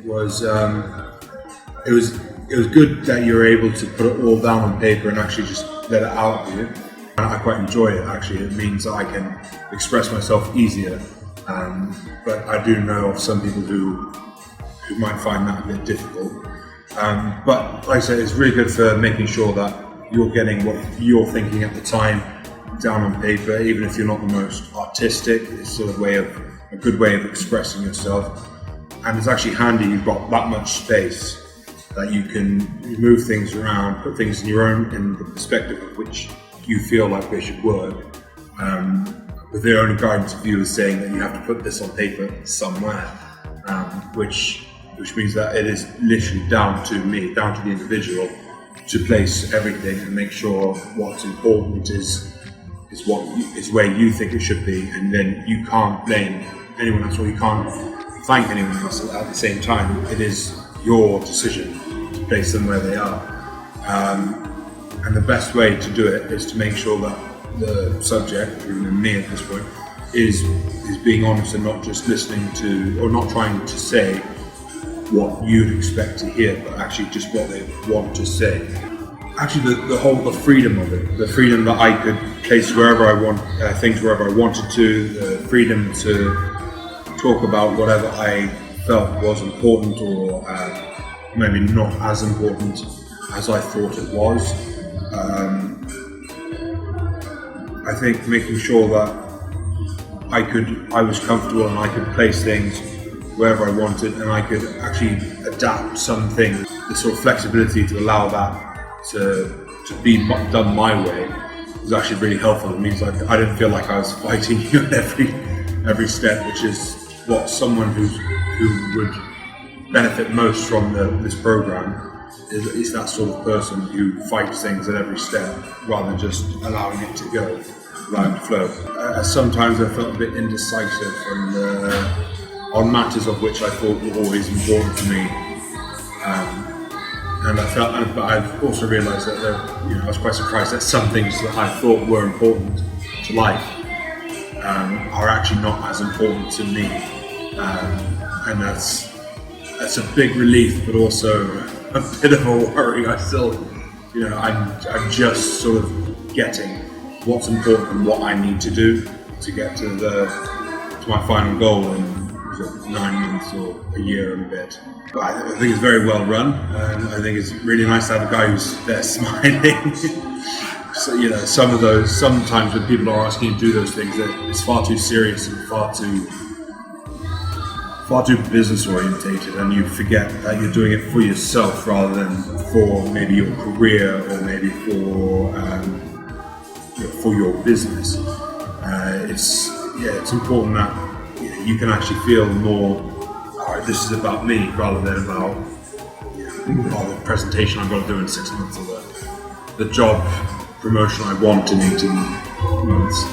was it was it was good that you were able to put it all down on paper and actually just let it out of you. And I quite enjoy it actually. It means that I can express myself easier. But I do know of some people who might find that a bit difficult. But like I said, it's really good for making sure that you're getting what you're thinking at the time down on paper, even if you're not the most artistic. It's sort of a good way of expressing yourself. And it's actually handy you've got that much space that you can move things around, put things in the perspective of which you feel like they should work. With the only guidance of you is saying that you have to put this on paper somewhere, which means that it is literally down to me, down to the individual, to place everything and make sure what's important is where you think it should be, and then you can't blame anyone else, or you can't thank anyone else at the same time. It is your decision to place them where they are. And the best way to do it is to make sure that the subject, even me at this point, is being honest and not just listening to, or not trying to say what you'd expect to hear, but actually just what they want to say. Actually, the freedom of it, the freedom that I could place wherever I want, things wherever I wanted to, the freedom to talk about whatever I felt was important, or maybe not as important as I thought it was. I think making sure that I was comfortable and I could place things wherever I wanted, and I could actually adapt some things, the sort of flexibility to allow that to be done my way was actually really helpful. It means like I didn't feel like I was fighting you at every step, which is what someone who would benefit most from this program is that sort of person who fights things at every step rather than just allowing it to go, allowing it to flow. Sometimes I felt a bit indecisive on matters of which I thought were always important to me. And but I've also realised that I was quite surprised that some things that I thought were important to life are actually not as important to me, and that's a big relief, but also a bit of a worry. I still, I'm just sort of getting what's important and what I need to do to get to my final goal in 9 months or a year and a bit. But I think it's very well run, and I think it's really nice to have a guy who's there smiling. So, sometimes when people are asking you to do those things, it's far too serious and far too business orientated, and you forget that you're doing it for yourself rather than for maybe your career or maybe for your business. It's important that you can actually feel more, this is about me, rather than about the presentation I've got to do in 6 months, or the job promotion I want in 18 months.